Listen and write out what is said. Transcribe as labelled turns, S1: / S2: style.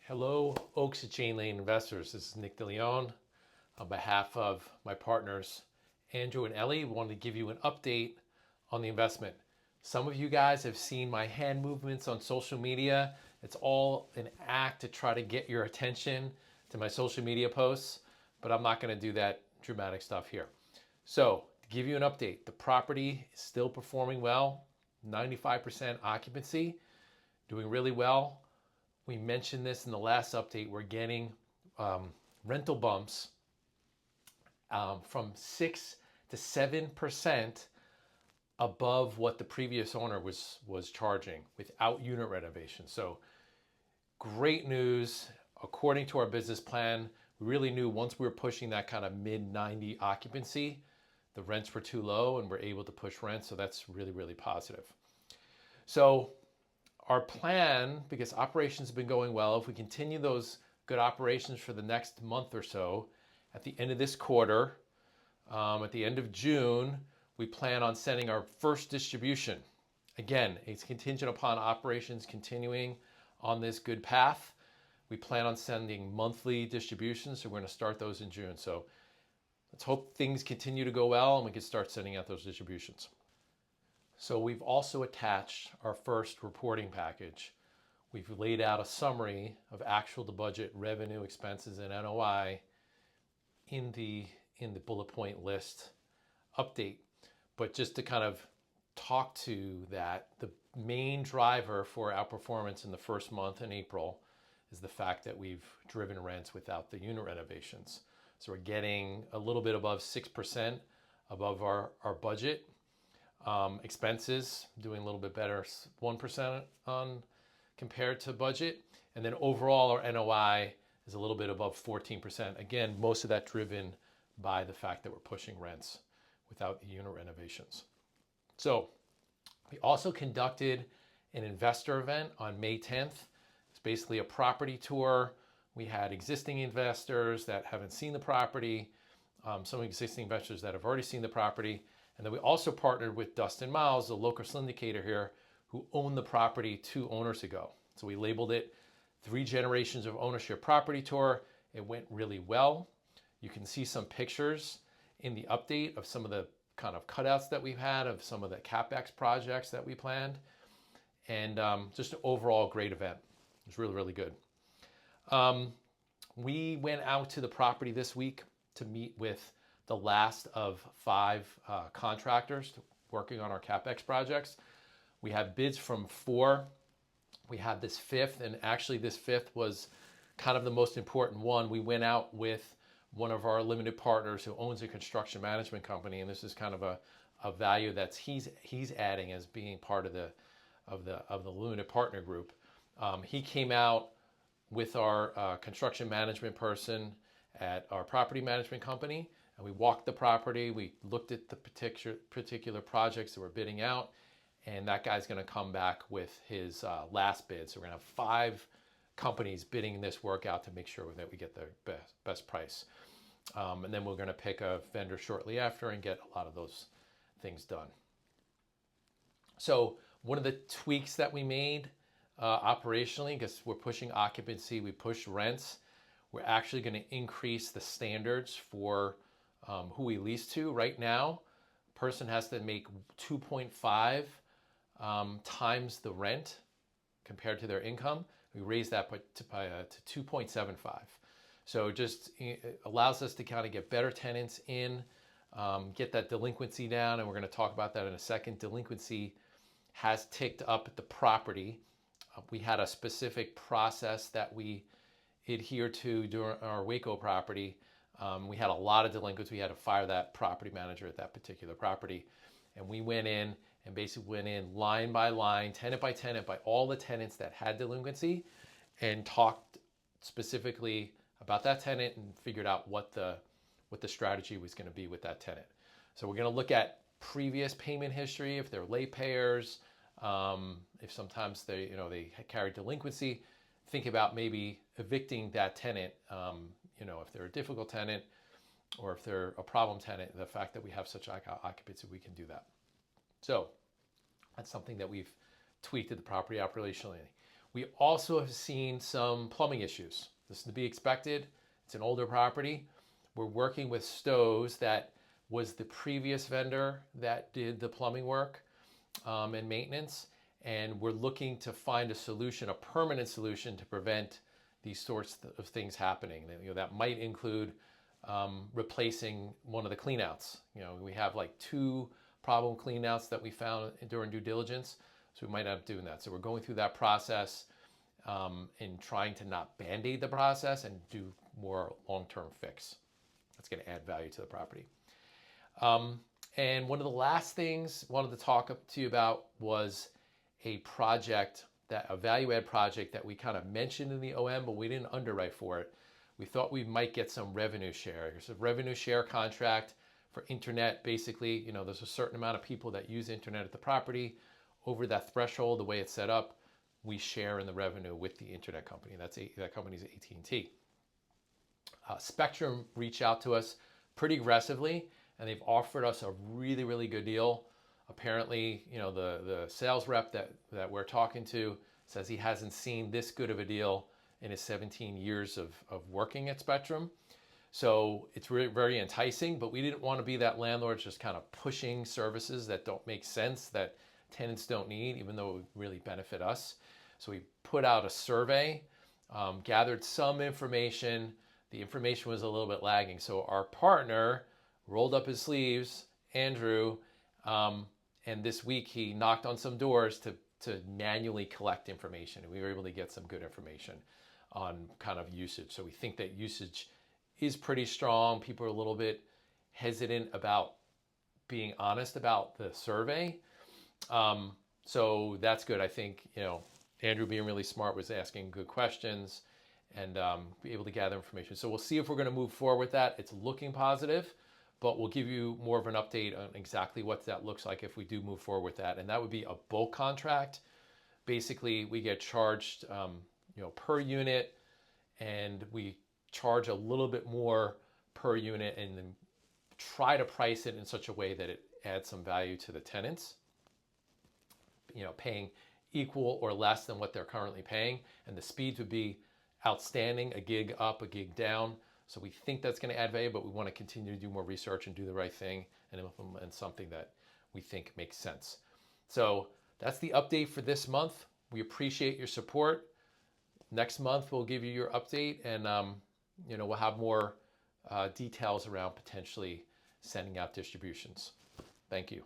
S1: Hello, Oaks at Jane Lane Investors. This is Nick DeLeon. On behalf of my partners, Andrew and Ellie, we wanted to give you an update on the investment. Some of you guys have seen my hand movements on social media. It's all an act to try to get your attention to my social media posts, but I'm not going to do that dramatic stuff here. So, to give you an update, the property is still performing well, 95% occupancy, doing really well. We mentioned this in the last update. We're getting rental bumps from 6 to 7% above what the previous owner was charging without unit renovation. So great news. According to our business plan, we really knew once we were pushing that kind of mid 90 occupancy, the rents were too low and we're able to push rents. So that's really, really positive. So our plan, because operations have been going well, if we continue those good operations for the next month or so, at the end of this quarter, at the end of June, we plan on sending our first distribution. Again, it's contingent upon operations continuing on this good path. We plan on sending monthly distributions, so we're going to start those in June. So let's hope things continue to go well and we can start sending out those distributions. So we've also attached our first reporting package. We've laid out a summary of actual to budget revenue, expenses, and NOI in the bullet point list update. But just to kind of talk to that, the main driver for our performance in the first month in April is the fact that we've driven rents without the unit renovations. So we're getting a little bit above 6% above our budget. Expenses doing a little bit better, 1% on compared to budget. And then overall our NOI is a little bit above 14%. Again, most of that driven by the fact that we're pushing rents without the unit renovations. So we also conducted an investor event on May 10th. It's basically a property tour. We had existing investors that haven't seen the property, some existing investors that have already seen the property. And then we also partnered with Dustin Miles, the local syndicator here, who owned the property 2 owners ago. So we labeled it 3 Generations of Ownership Property Tour. It went really well. You can see some pictures in the update of some of the kind of cutouts that we've had of some of the CapEx projects that we planned. And just an overall great event. It was really, really good. We went out to the property this week to meet with the last of 5 contractors working on our CapEx projects. We have bids from 4. We had this 5th, and actually this 5th was kind of the most important one. We went out with one of our limited partners who owns a construction management company, and this is kind of a value that he's adding as being part of the limited partner group. He came out with our construction management person at our property management company. And we walked the property, we looked at the particular projects that we're bidding out, and that guy's gonna come back with his last bid. So we're gonna have 5 companies bidding this work out to make sure that we get the best price. And then we're gonna pick a vendor shortly after and get a lot of those things done. So one of the tweaks that we made operationally, because we're pushing occupancy, we push rents, we're actually gonna increase the standards for who we lease to. Right now, a person has to make 2.5 times the rent compared to their income. We raised that to 2.75. So just it allows us to kind of get better tenants in, get that delinquency down, and we're going to talk about that in a second. Delinquency has ticked up at the property. We had a specific process that we adhere to during our Waco property. We had a lot of delinquents. We had to fire that property manager at that particular property. And we went in and basically went in line by line, tenant by tenant, by all the tenants that had delinquency, and talked specifically about that tenant and figured out what the strategy was going to be with that tenant. So we're going to look at previous payment history, if they're late payers, if sometimes they carry delinquency. Think about maybe evicting that tenant, if they're a difficult tenant or if they're a problem tenant, the fact that we have such occupancy, we can do that. So that's something that we've tweaked at the property operationally. We also have seen some plumbing issues. This is to be expected. It's an older property. We're working with Stowe's, that was the previous vendor that did the plumbing work and maintenance. And we're looking to find a solution, a permanent solution, to prevent these sorts of things happening. That might include replacing one of the cleanouts. We have like 2 problem cleanouts that we found during due diligence, so we might end up doing that. So we're going through that process and trying to not band-aid the process and do more long-term fix. That's going to add value to the property. And one of the last things I wanted to talk to you about was a project, a value-add project that we kind of mentioned in the OM, but we didn't underwrite for it. We thought we might get some revenue share. Here's a revenue share contract for internet. Basically, there's a certain amount of people that use internet at the property. Over that threshold, the way it's set up, we share in the revenue with the internet company. That company's AT&T. Spectrum reached out to us pretty aggressively, and they've offered us a really, really good deal. Apparently, the sales rep that we're talking to says he hasn't seen this good of a deal in his 17 years of working at Spectrum. So it's really very enticing, but we didn't want to be that landlord just kind of pushing services that don't make sense, that tenants don't need, even though it would really benefit us. So we put out a survey, gathered some information. The information was a little bit lagging. So our partner rolled up his sleeves, Andrew, and this week he knocked on some doors to manually collect information. And we were able to get some good information on kind of usage. So we think that usage is pretty strong. People are a little bit hesitant about being honest about the survey. So that's good. I think, Andrew, being really smart, was asking good questions and be able to gather information. So we'll see if we're going to move forward with that. It's looking positive, but we'll give you more of an update on exactly what that looks like if we do move forward with that. And that would be a bulk contract. Basically, we get charged, per unit, and we charge a little bit more per unit, and then try to price it in such a way that it adds some value to the tenants, paying equal or less than what they're currently paying. And the speeds would be outstanding, a gig up, a gig down. So we think that's going to add value, but we want to continue to do more research and do the right thing and implement something that we think makes sense. So that's the update for this month. We appreciate your support. Next month, we'll give you your update, and we'll have more details around potentially sending out distributions. Thank you.